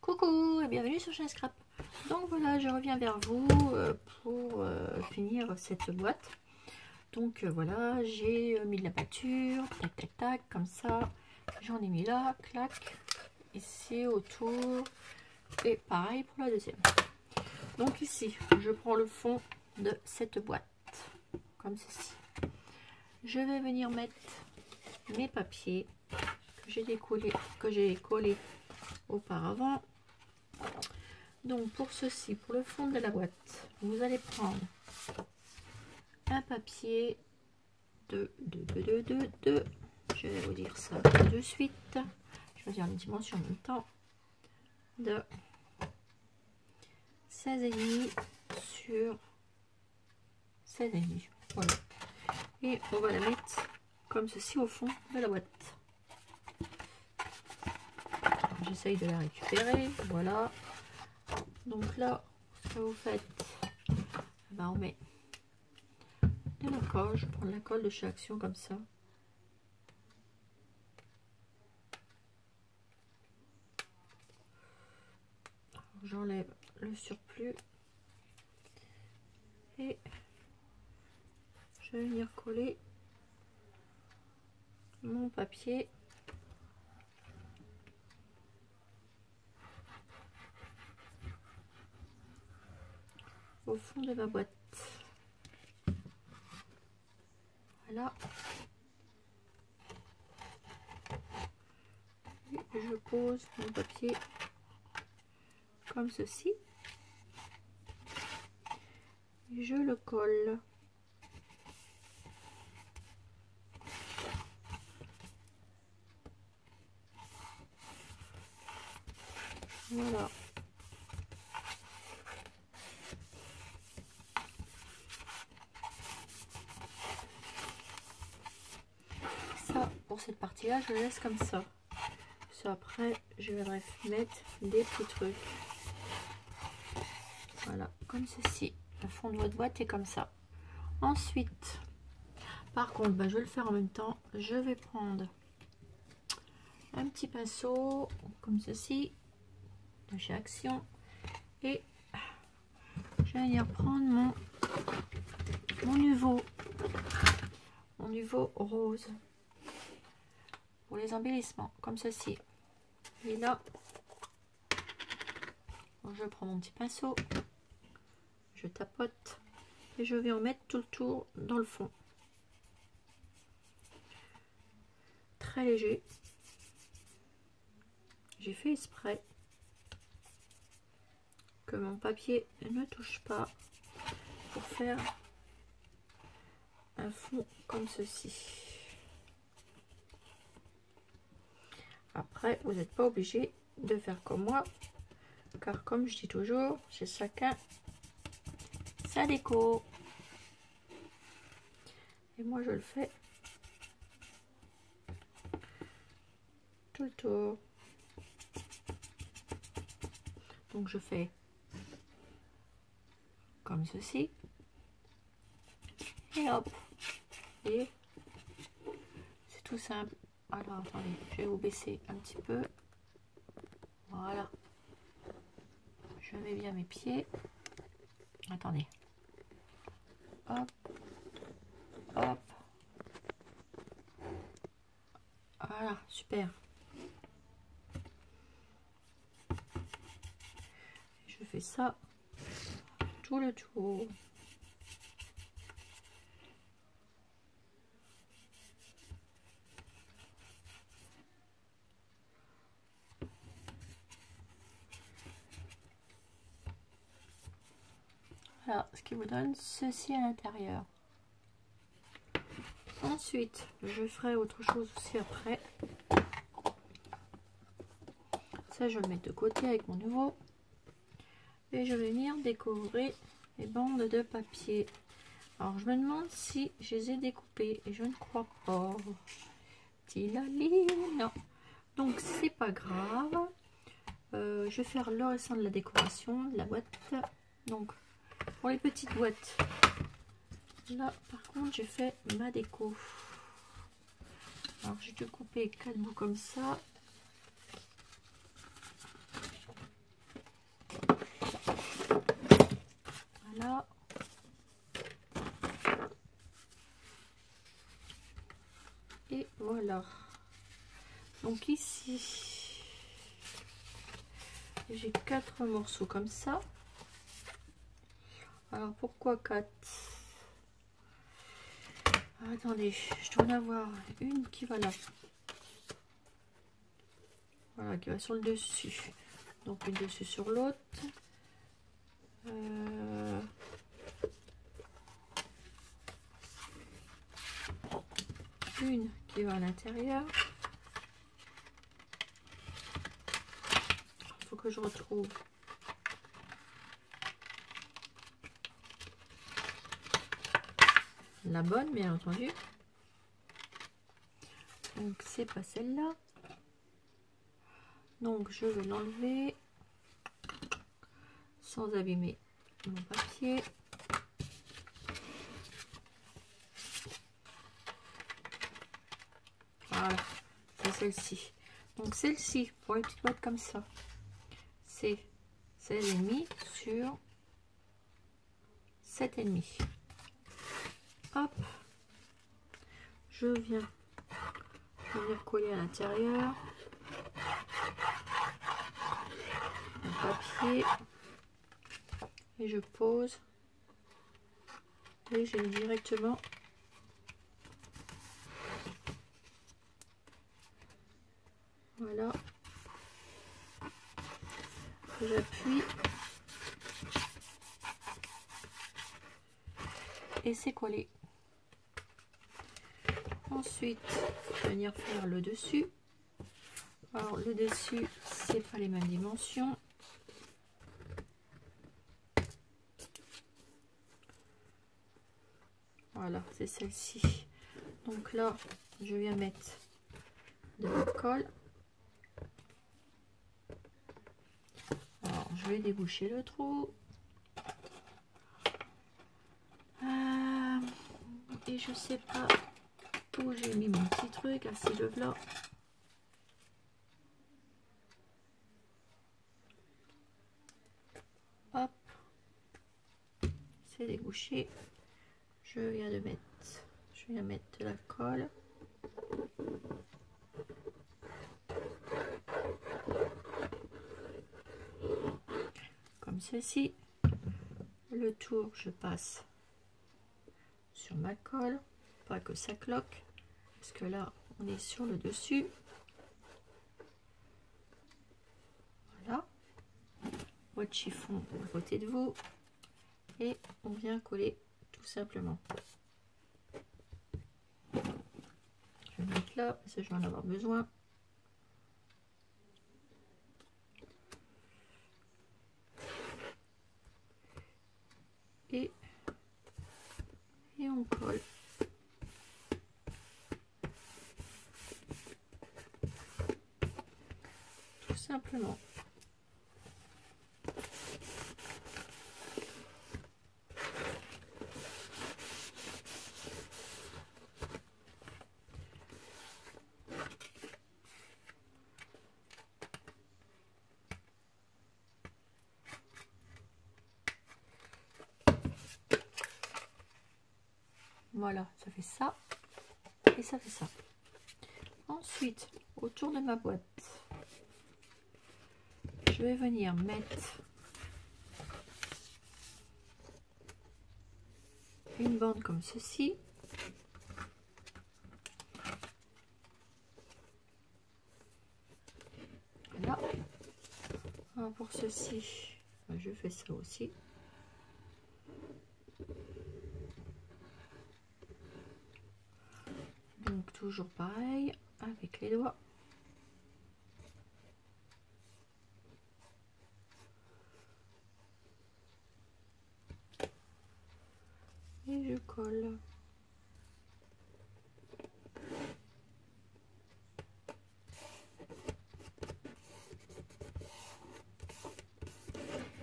Coucou et bienvenue sur Chain Scrap. Donc voilà, je reviens vers vous pour finir cette boîte. Donc voilà, j'ai mis de la peinture, tac tac tac, comme ça. J'en ai mis là, clac, ici autour. Et pareil pour la deuxième. Donc ici, je prends le fond de cette boîte, comme ceci. Je vais venir mettre mes papiers que j'ai collé auparavant. Donc pour ceci, pour le fond de la boîte, vous allez prendre un papier de je vais vous dire ça de suite, je vais dire les dimensions en même temps, de 16,5 sur 16,5, voilà, et on va la mettre comme ceci au fond de la boîte. J'essaye de la récupérer, voilà. Donc là, ce que vous faites, ben on met de la colle. Je prends de la colle de chez Action comme ça. J'enlève le surplus et je vais venir coller mon papier au fond de ma boîte. Voilà. Et je pose mon papier comme ceci. Et je le colle. Voilà. Ça, pour cette partie-là, je laisse comme ça. Ça, après, je vais mettre des petits trucs. Voilà, comme ceci. Le fond de votre boîte est comme ça. Ensuite, par contre, je vais le faire en même temps. Je vais prendre un petit pinceau comme ceci de chez Action et je vais venir prendre mon nouveau rose pour les embellissements comme ceci. Et là, je prends mon petit pinceau, je tapote et je vais en mettre tout le tour dans le fond. Très léger. J'ai fait exprès que mon papier ne touche pas pour faire un fond comme ceci. Après, vous n'êtes pas obligé de faire comme moi, car comme je dis toujours, chez chacun sa déco. Et moi, je le fais tout le tour. Donc, je fais comme ceci. Et hop. Et c'est tout simple. Alors, attendez, je vais vous baisser un petit peu. Voilà. Je mets bien mes pieds. Attendez. Hop. Hop. Voilà, super. Je fais ça tout le tour. Voilà, ce qui vous donne ceci à l'intérieur. Ensuite, je ferai autre chose aussi après. Ça, je vais le mettre de côté avec mon nouveau. Et je vais venir décorer les bandes de papier. Alors, je me demande si je les ai découpées. Et je ne crois pas. Non. Donc, c'est pas grave. Je vais faire le restant de la décoration de la boîte. Donc, pour les petites boîtes, là, par contre, j'ai fait ma déco. Alors, j'ai dû couper 4 bouts comme ça. Donc ici, j'ai 4 morceaux comme ça. Alors pourquoi 4? Attendez, je dois en avoir une qui va là. Voilà, qui va sur le dessus. Donc une dessus sur l'autre. Une qui va à l'intérieur. Il faut que je retrouve la bonne, bien entendu. Donc c'est pas celle-là. Donc je vais l'enlever sans abîmer mon papier. Voilà, c'est celle-ci. Donc celle-ci, pour une petite boîte comme ça, c'est 16,5 sur 7,5. Hop, je viens venir coller à l'intérieur mon papier et je pose et j'ai directement voilà, j'appuie et c'est collé. Ensuite venir faire le dessus. Alors le dessus, c'est pas les mêmes dimensions. Voilà, c'est celle-ci. Donc là, je viens mettre de la colle. Alors, je vais déboucher le trou. Et je sais pas où j'ai mis mon petit truc. Ah, si, le voilà. Hop. C'est débouché. Je viens mettre de la colle. Comme ceci. Le tour, je passe sur ma colle, pas que ça cloque, parce que là, on est sur le dessus. Voilà. Votre chiffon à côté de vous. Et on vient coller tout simplement. Je vais mettre là, parce que je vais en avoir besoin. Et on colle. Tout simplement. Voilà, ça fait ça et ça fait ça. Ensuite, autour de ma boîte, je vais venir mettre une bande comme ceci. Voilà. Alors pour ceci, je fais ça aussi. Donc toujours pareil avec les doigts. Et je colle.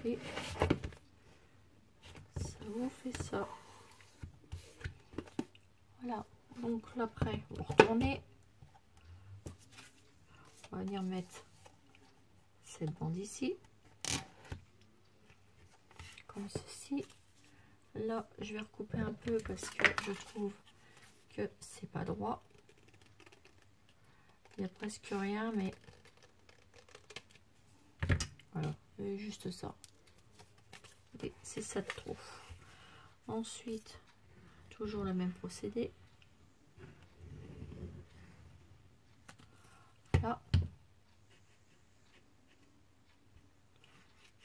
Et ça vous fait ça. Voilà. Donc là après, vous retournez. On va venir mettre cette bande ici. Comme ceci. Là, je vais recouper un peu parce que je trouve que c'est pas droit. Il n'y a presque rien, mais voilà, juste ça. Et c'est ça de trop. Ensuite, toujours le même procédé. Là.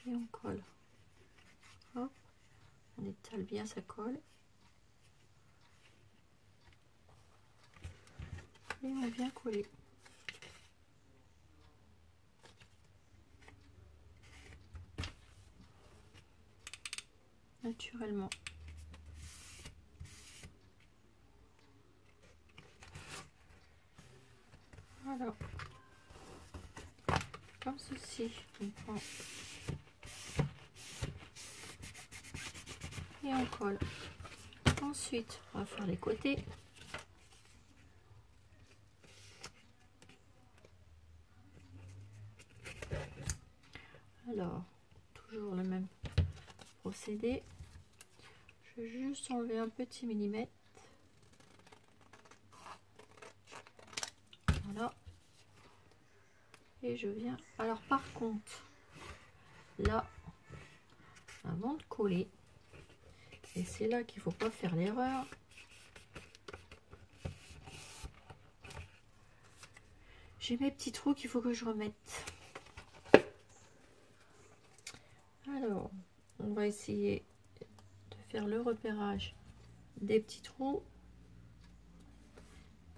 Et on colle. Hop. On étale bien, ça colle. Et on vient coller. Naturellement. Voilà. Comme ceci. On prend et on colle. Ensuite, on va faire les côtés. Alors, toujours le même procédé. Je vais juste enlever un petit millimètre. Voilà. Et je viens. Alors par contre, là, avant de coller, et c'est là qu'il faut pas faire l'erreur. J'ai mes petits trous qu'il faut que je remette. Alors, on va essayer de faire le repérage des petits trous.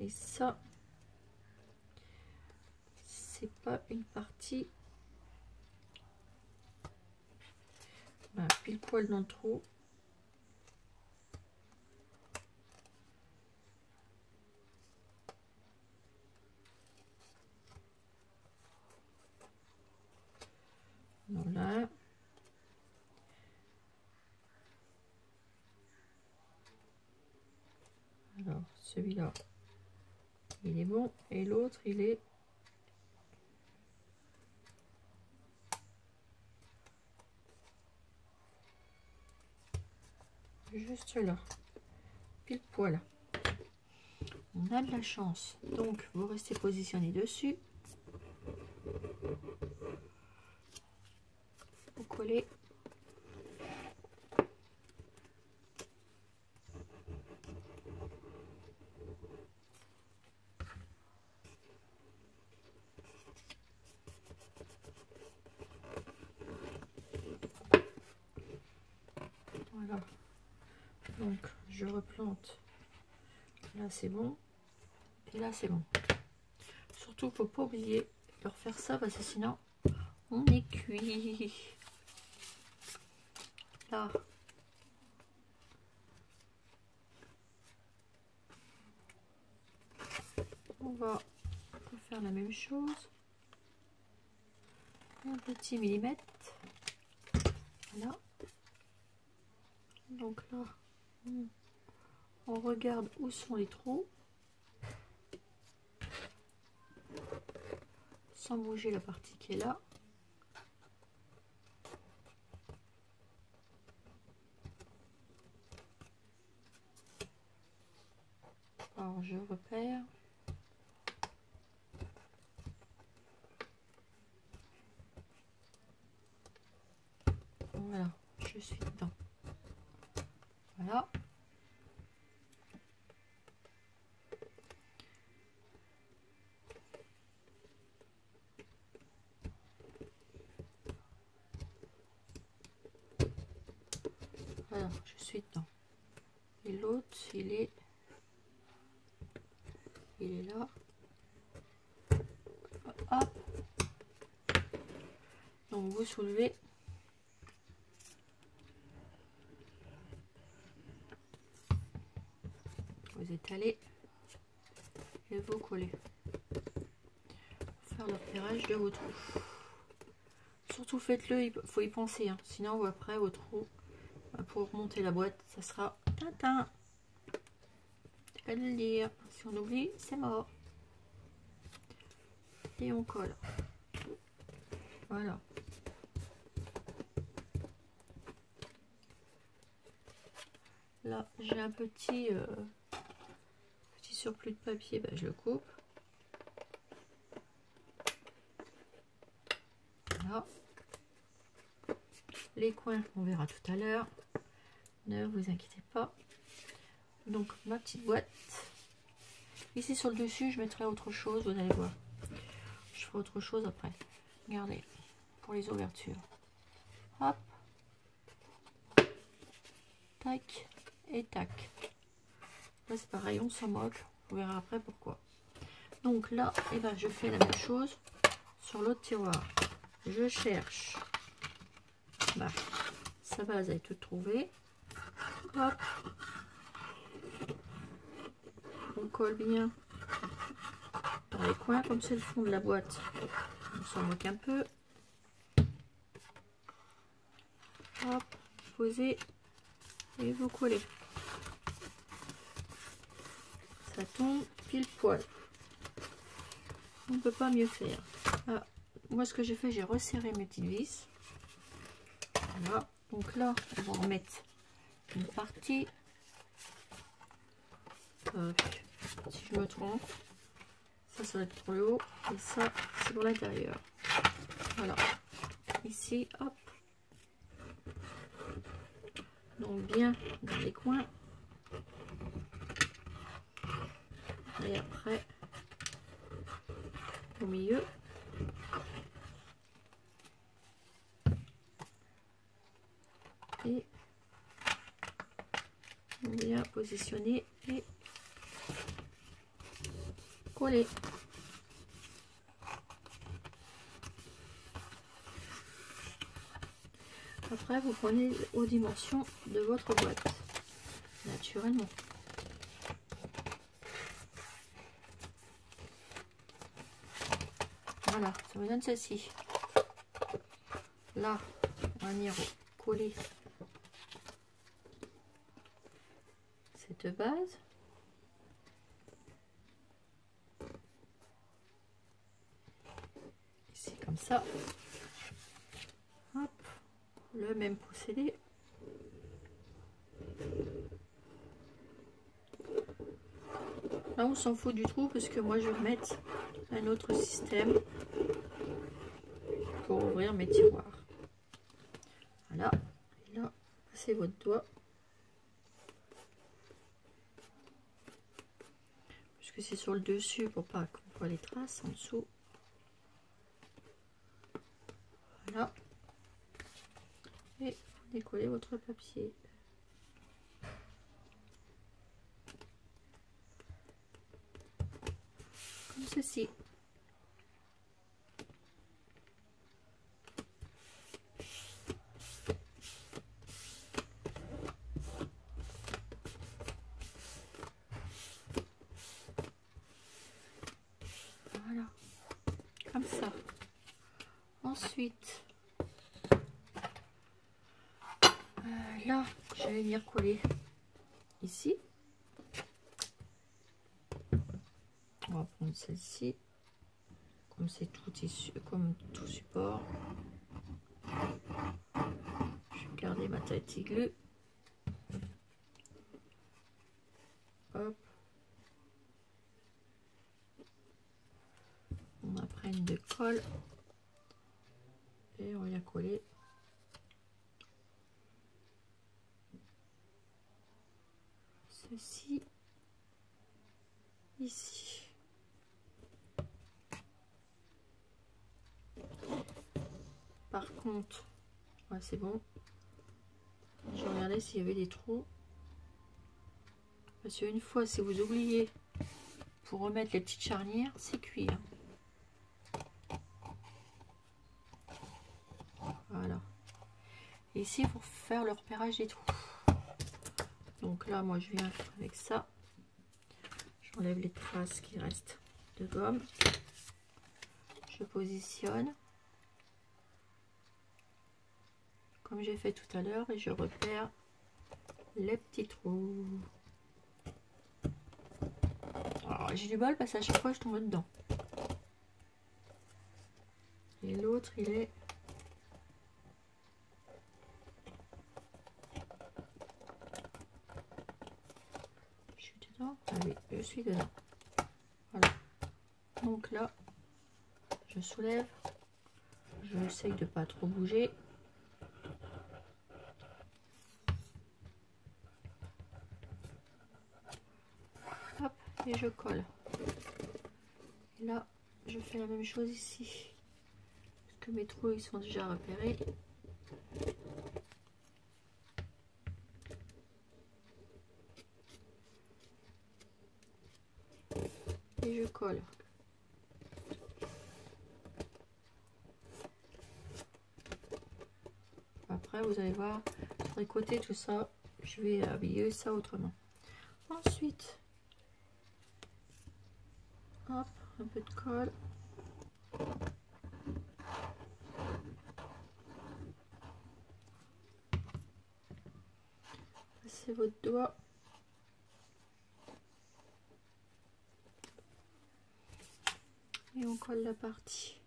Et ça, c'est pas une partie. Voilà, pile poil dans le trou. Voilà. Alors, celui-là, il est bon. Et l'autre, il est... juste là. Pile poil. On a de la chance. Donc, vous restez positionné dessus. Vous collez. Voilà. Donc, je replante. Là, c'est bon. Et là, c'est bon. Surtout, faut pas oublier de refaire ça parce que sinon, on est cuit. Là. On va faire la même chose. Un petit millimètre. Voilà. Donc là, on regarde où sont les trous. Sans bouger la partie qui est là. Alors je repère. Voilà, je suis dedans. Voilà. Voilà, je suis dedans. Et l'autre, il est là. Hop. Donc vous soulevez. Vous étalez et vous collez. Faire le repérage de vos trous. Surtout faites-le, il faut y penser, hein. Sinon après vos trous, pour remonter la boîte, ça sera Tintin. C'est qu'à le dire. Si on oublie, c'est mort. Et on colle. Voilà. Là, j'ai un petit surplus de papier, ben, je le coupe. Voilà. Les coins, on verra tout à l'heure. Ne vous inquiétez pas. Donc, ma petite boîte. Ici, sur le dessus, je mettrai autre chose. Vous allez voir. Je ferai autre chose après. Regardez. Pour les ouvertures. Hop. Tac. Et tac. Là, c'est pareil. On s'en moque. On verra après pourquoi. Donc là, eh ben, je fais la même chose sur l'autre tiroir. Je cherche sa base est toute trouvée. Hop. On colle bien dans les coins, comme c'est le fond de la boîte. On s'en moque un peu. Hop, posez et vous collez. Ça tombe pile poil. On ne peut pas mieux faire. Ah, moi, ce que j'ai fait, j'ai resserré mes petites vis. Voilà. Donc là, on va en mettre une partie. Si je me trompe, ça va être pour le haut et ça, c'est pour l'intérieur. Voilà. Ici, hop. Donc bien dans les coins. Et après, au milieu. Et bien positionner et coller. Après, vous prenez aux dimensions de votre boîte, naturellement. Voilà, ça me donne celle-ci. Là, on va venir coller cette base. Ici, comme ça. Hop, le même procédé. Là, on s'en fout du trou parce que moi, je vais mettre un autre système pour ouvrir mes tiroirs. Voilà. Et là, passez votre doigt. Puisque c'est sur le dessus pour pas qu'on voit les traces en dessous. Voilà. Et vous décollez votre papier. Comme ceci. Voilà. Comme ça. Ensuite, là, je vais venir coller ici. On va prendre celle-ci. Comme c'est tout tissu, comme tout support. Je vais garder ma tête glue. Hop. On apprenne de colle. Et on vient coller. Ceci. Ici. Par contre, ouais, c'est bon. Je regardais s'il y avait des trous. Parce qu'une fois, si vous oubliez pour remettre les petites charnières, c'est cuit. Voilà. Et ici, pour faire le repérage des trous. Donc là, moi, je viens avec ça. J'enlève les traces qui restent de gomme. Je positionne. Comme j'ai fait tout à l'heure. Et je repère les petits trous. J'ai du bol parce qu'à chaque fois, je tombe dedans. Et l'autre, il est... Je suis dedans? Ah oui, je suis dedans. Voilà. Donc là, je soulève, j'essaye de pas trop bouger. Hop, et je colle. Et là, je fais la même chose ici. Parce que mes trous, ils sont déjà repérés. Et je colle. Après, vous allez voir, sur les côtés, tout ça, je vais habiller ça autrement. Ensuite, hop, un peu de colle. Passez votre doigt. Et on colle la partie.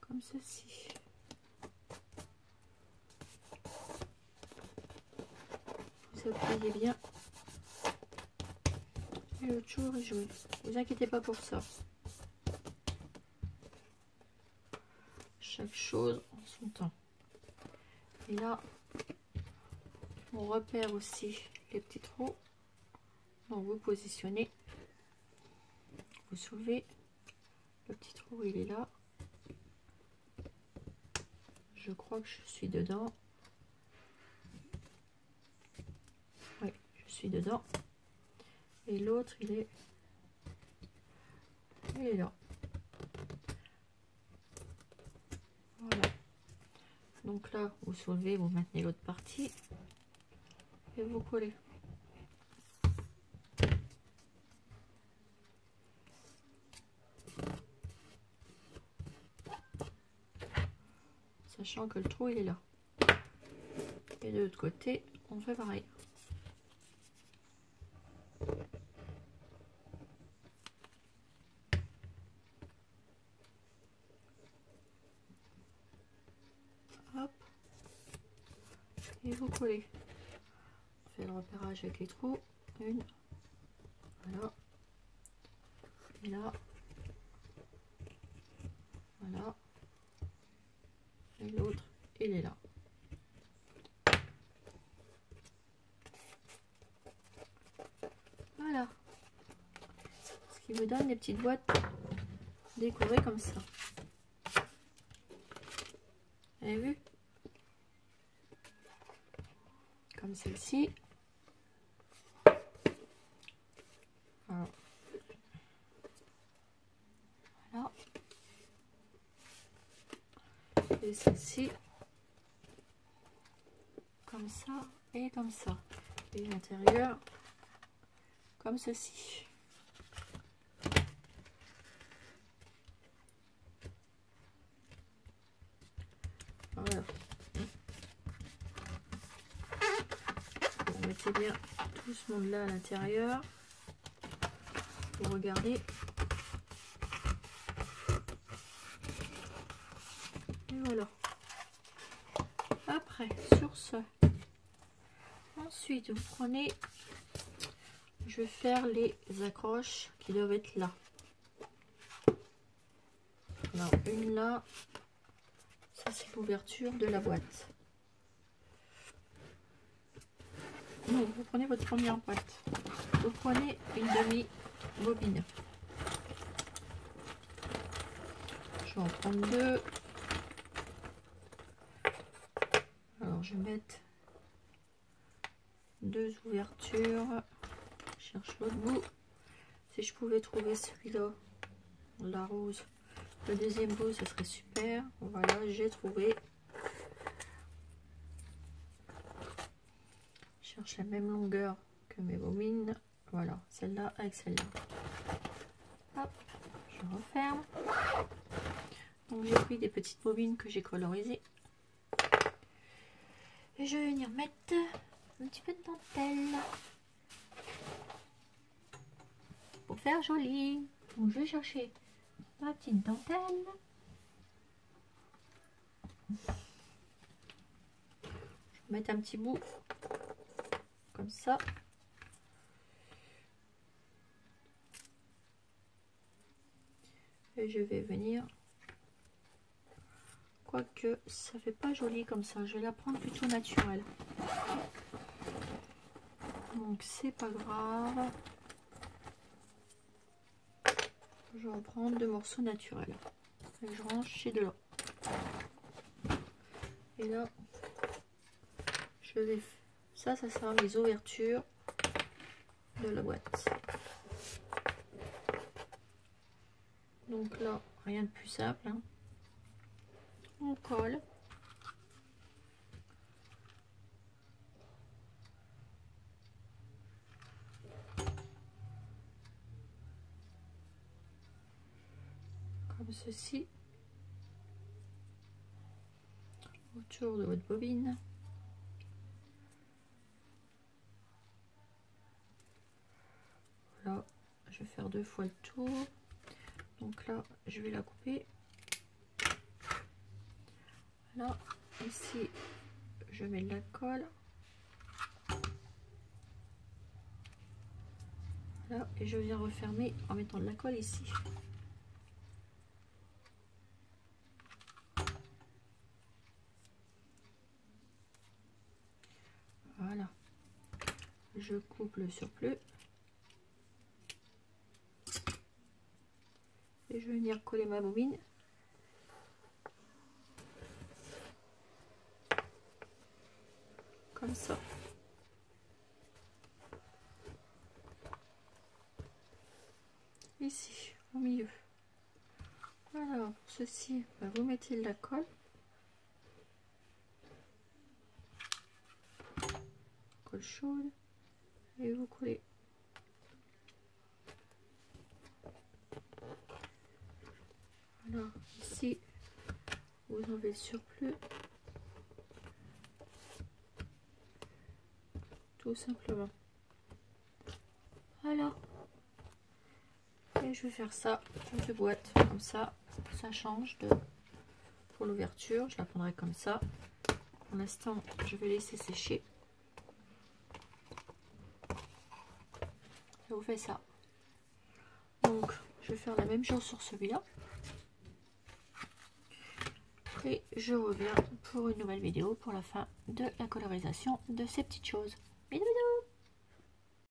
Comme ceci. Vous appuyez bien. Et l'autre jour est joué. Ne vous inquiétez pas pour ça. Chaque chose en son temps. Et là, on repère aussi les petits trous. Donc vous positionnez. Vous soulevez. Le petit trou, il est là. Je crois que je suis dedans. Oui, je suis dedans. Et l'autre, il est là. Voilà. Donc là, vous soulevez, vous maintenez l'autre partie et vous collez. Sachant que le trou, il est là. Et de l'autre côté, on fait pareil. Hop. Et vous collez. On fait le repérage avec les trous. Une. Voilà. Et là. Voilà. Et l'autre, il est là. Voilà. Ce qui vous donne des petites boîtes décorées comme ça. Vous avez vu? Comme celle-ci. Voilà. Et celle-ci. Comme ça et comme ça. Et l'intérieur comme ceci. Voilà. Vous mettez bien tout ce monde là à l'intérieur. Vous regardez. Et voilà. Après, sur ce. Ensuite, vous prenez. Je vais faire les accroches qui doivent être là. Alors, une là. Ça, c'est l'ouverture de la boîte. Donc, vous prenez votre première boîte. Vous prenez une demi-bobine. Je vais en prendre deux. Alors, je vais mettre deux ouvertures. Je cherche l'autre bout. Si je pouvais trouver celui-là, la rose, le deuxième bout, ce serait super. Voilà, j'ai trouvé. Je cherche la même longueur que mes bobines. Voilà, celle-là avec celle-là. Hop, je referme. Donc j'ai pris des petites bobines que j'ai colorisées. Et je vais venir mettre un petit peu de dentelle. Pour faire joli. Donc je vais chercher ma petite dentelle. Je vais mettre un petit bout comme ça. et je vais venir, quoique ça fait pas joli comme ça, je vais la prendre plutôt naturelle, donc c'est pas grave. Je vais en prendre 2 morceaux naturels et je range chez Delors. Et là je vais, ça sera mes ouvertures de la boîte. Donc là rien de plus simple, hein. On colle. Comme ceci. Autour de votre bobine. Voilà, je vais faire 2 fois le tour. Donc là, je vais la couper. Là, ici, je mets de la colle. Là, et je viens refermer en mettant de la colle ici. Voilà. Je coupe le surplus. Et je vais venir coller ma bobine. Comme ça. Ici, au milieu. Alors, pour ceci, vous mettez de la colle. Colle chaude. Et vous collez. Alors, ici, vous enlevez le surplus. Tout simplement. Alors, et je vais faire ça pour 2 boîtes comme ça change de pour l'ouverture. Je la prendrai comme ça. Pour l'instant, je vais laisser sécher. Je vous fais ça. Donc, je vais faire la même chose sur celui-là. Et je reviens pour une nouvelle vidéo pour la fin de la colorisation de ces petites choses. Bisous bisous.